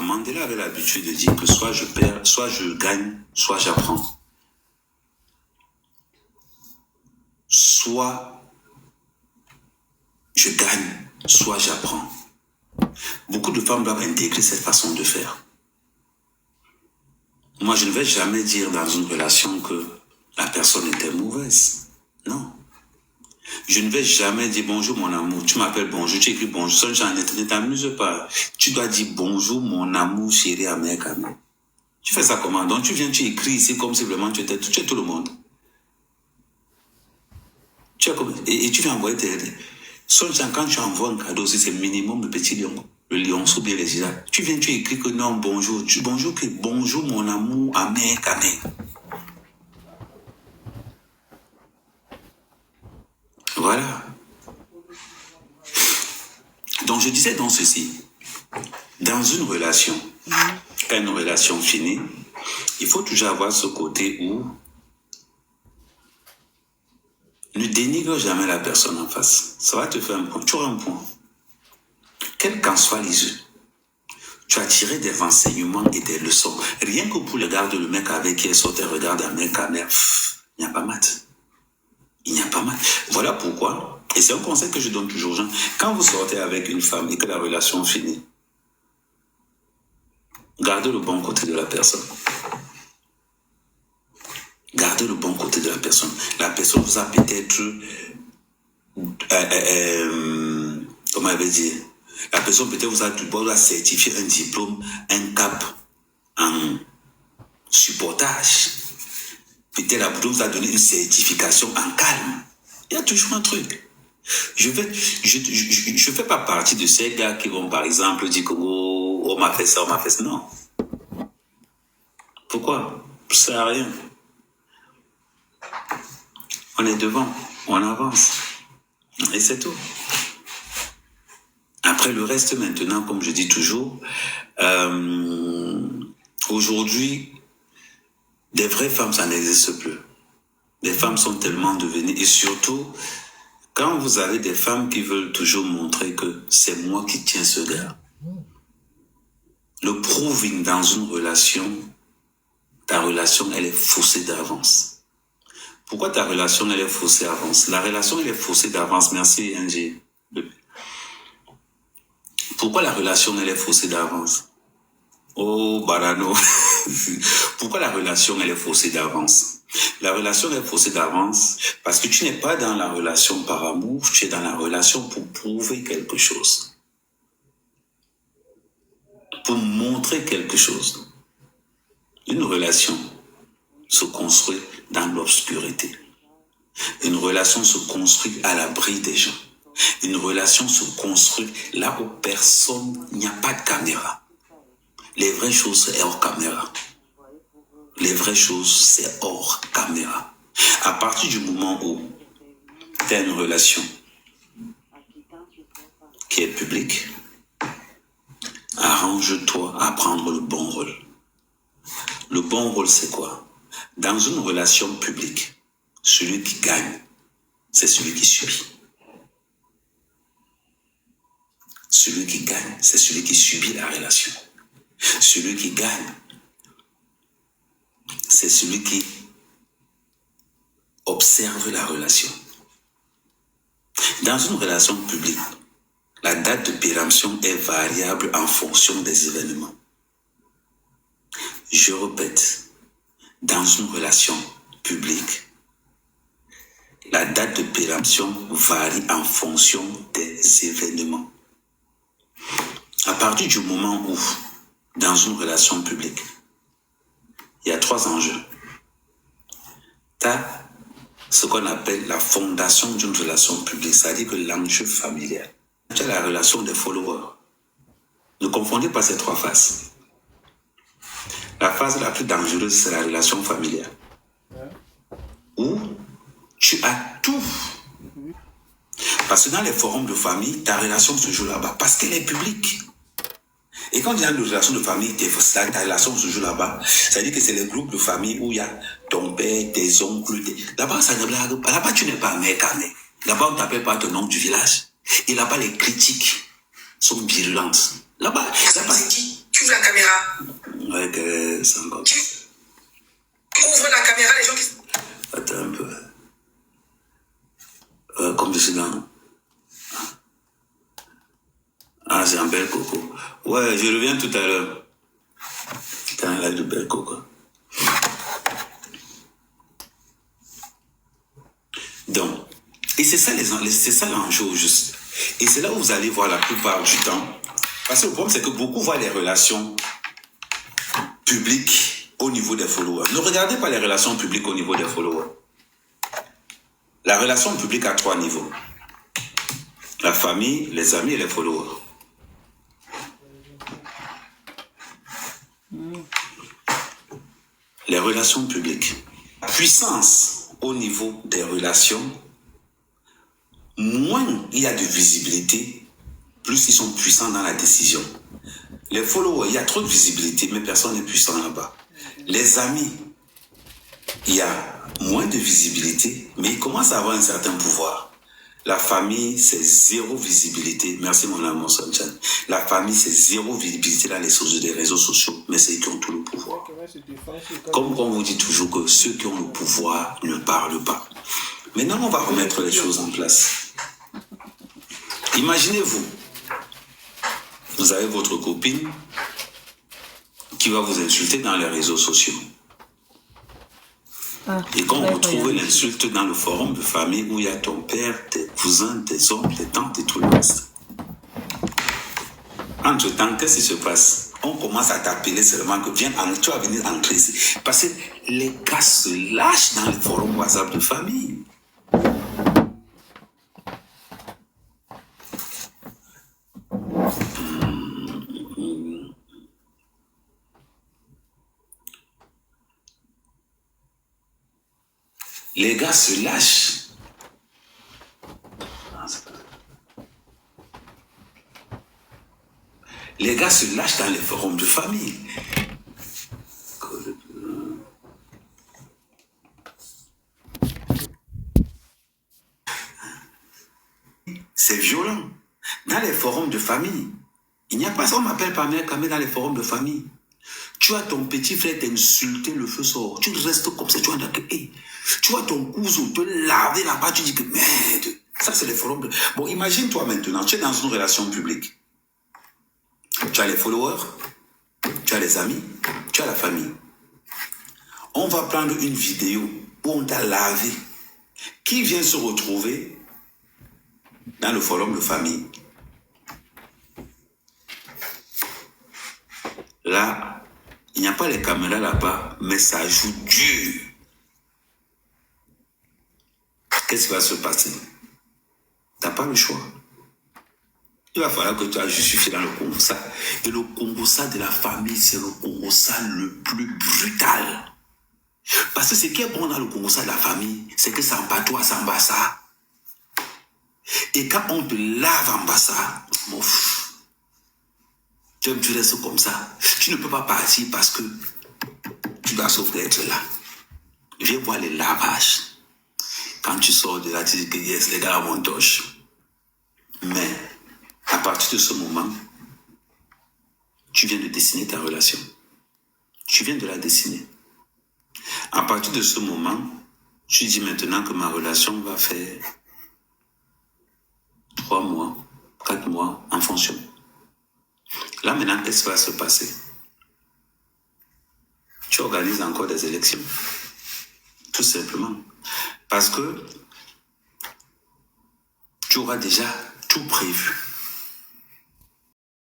Mandela avait l'habitude de dire que soit je perds, soit je gagne, soit j'apprends. Soit je gagne, soit j'apprends. Beaucoup de femmes doivent intégrer cette façon de faire. Moi, je ne vais jamais dire dans une relation que la personne était mauvaise. Non. Je ne vais jamais dire bonjour mon amour. Tu m'appelles bonjour, tu écris bonjour. Seul genre ne t'amuse pas. Tu dois dire bonjour mon amour chéri américain. Tu fais ça comment? Donc tu viens, tu écris ici comme si vraiment tu es tout le monde. Et tu viens envoyer tes... Seul genre quand tu envoies un cadeau, c'est le minimum de petits lions. Le lionceau bien les girafes. Tu viens, tu écris que non, bonjour. Bonjour mon amour américain. Voilà. Donc je disais donc ceci. Dans une relation, quand une relation finit, il faut toujours avoir ce côté où ne dénigre jamais la personne en face. Ça va te faire un point. Tu auras un point. Quel qu'en soit l'issue, tu as tiré des renseignements et des leçons. Rien que pour regarder le mec avec qui elle sortait, regarde un mec à mère, il n'y a pas mat. Il n'y a pas mal. Voilà pourquoi, et c'est un conseil que je donne toujours aux gens, quand vous sortez avec une femme et que la relation finit, gardez le bon côté de la personne. Gardez le bon côté de la personne. La personne vous a peut-être... comment elle veut dire? La personne peut-être vous a certifié un diplôme, un cap en supportage. Peut-être la personne vous a donné une certification en calme. Il y a toujours un truc. Je fais pas partie de ces gars qui vont par exemple dire que oh, on m'a fait ça, on m'a fait ça. Non. Pourquoi? Ça sert à rien. On est devant, on avance. Et c'est tout. Après le reste maintenant, comme je dis toujours, aujourd'hui, des vraies femmes, ça n'existe plus. Les femmes sont tellement devenues, et surtout, quand vous avez des femmes qui veulent toujours montrer que c'est moi qui tiens ce gars, le proving dans une relation, ta relation, elle est faussée d'avance. Pourquoi ta relation, elle est faussée d'avance? La relation, elle est faussée d'avance. Merci, NG. Pourquoi la relation, elle est faussée d'avance? Oh, Barano. Pourquoi la relation, elle est faussée d'avance? La relation est faussée d'avance parce que tu n'es pas dans la relation par amour, tu es dans la relation pour prouver quelque chose. Pour montrer quelque chose. Une relation se construit dans l'obscurité. Une relation se construit à l'abri des gens. Une relation se construit là où personne, il n'y a pas de caméra. Les vraies choses, c'est hors caméra. Les vraies choses, c'est hors caméra. À partir du moment où tu as une relation qui est publique, arrange-toi à prendre le bon rôle. Le bon rôle, c'est quoi? Dans une relation publique, celui qui gagne, c'est celui qui subit. Celui qui gagne, c'est celui qui subit la relation. Celui qui gagne, c'est celui qui observe la relation. Dans une relation publique, la date de péremption est variable en fonction des événements. Je répète, dans une relation publique, la date de péremption varie en fonction des événements. À partir du moment où, dans une relation publique, il y a 3 enjeux. Tu as ce qu'on appelle la fondation d'une relation publique, c'est-à-dire que l'enjeu familial. Tu as la relation des followers. Ne confondez pas ces 3 phases. La phase la plus dangereuse, c'est la relation familiale. Où tu as tout. Parce que dans les forums de famille, ta relation se joue là-bas parce qu'elle est publique. Et quand il y a une relation de famille, ta relation se joue là-bas. C'est-à-dire que c'est les groupes de famille où il y a ton père, tes oncles. Là-bas, ça ne blague pas. Là-bas, tu n'es pas mec à mec. Là-bas, on ne t'appelle pas ton nom du village. Et là-bas, les critiques sont virulentes. Là-bas, ouvre la caméra. Ouais, que c'est encore. Tu ouvres la caméra, les gens qui... Attends un peu. Comme je suis dans... Ah, c'est un bel coco. Ouais, je reviens tout à l'heure. T'as un live de bel coco. Donc, et c'est ça c'est ça l'enjeu juste. Et c'est là où vous allez voir la plupart du temps. Parce que le problème, c'est que beaucoup voient les relations publiques au niveau des followers. Ne regardez pas les relations publiques au niveau des followers. La relation publique a 3 niveaux. La famille, les amis et les followers. Les relations publiques. La puissance au niveau des relations, moins il y a de visibilité, plus ils sont puissants dans la décision. Les followers, il y a trop de visibilité, mais personne n'est puissant là-bas. Les amis, il y a moins de visibilité, mais ils commencent à avoir un certain pouvoir. La famille, c'est 0 visibilité. Merci mon amour Sanchan. La famille, c'est 0 visibilité dans les réseaux sociaux, mais c'est eux qui ont tout le pouvoir. Comme on vous dit toujours que ceux qui ont le pouvoir ne parlent pas. Maintenant, on va remettre les choses en place. Imaginez-vous, vous avez votre copine qui va vous insulter dans les réseaux sociaux. Et quand vous trouvez l'insulte dans le forum de famille où il y a ton père, tes cousins, tes oncles, tes tantes et tout le reste. Entre-temps, qu'est-ce qui se passe? On commence à t'appeler seulement que viens, tu vas venir entrer ici. Parce que les gars se lâchent dans le forum WhatsApp de famille. Les gars se lâchent. Les gars se lâchent dans les forums de famille. C'est violent. Dans les forums de famille, il n'y a pas ça, on m'appelle pas mère quand même dans les forums de famille. Tu as ton petit frère t'insulter, le feu sort. Tu restes comme ça, tu vois, hey. Tu vois ton cousin te laver là-bas, tu dis que merde. Ça, c'est les forums de... Bon, imagine-toi maintenant, tu es dans une relation publique. Tu as les followers, tu as les amis, tu as la famille. On va prendre une vidéo où on t'a lavé. Qui vient se retrouver dans le forum de famille? Là, il n'y a pas les caméras là-bas, mais ça joue dur. Qu'est-ce qui va se passer? Tu n'as pas le choix. Il va falloir que tu as justifié dans le Congossa. Et le Congossa de la famille, c'est le Congossa le plus brutal. Parce que ce qui est bon dans le Congossa de la famille, c'est que ça patois, ça ça. Et quand on te lave en bassa, tu restes comme ça. Tu ne peux pas partir parce que tu dois sauf être là. Viens voir les lavages. Quand tu sors de là, tu dis que yes, les gars mon toche. Mais à partir de ce moment, tu viens de dessiner ta relation. Tu viens de la dessiner. À partir de ce moment, tu dis maintenant que ma relation va faire 3 mois, 4 mois en fonction. Là maintenant, qu'est-ce qui va se passer? Tu organises encore des élections. Tout simplement. Parce que tu auras déjà tout prévu.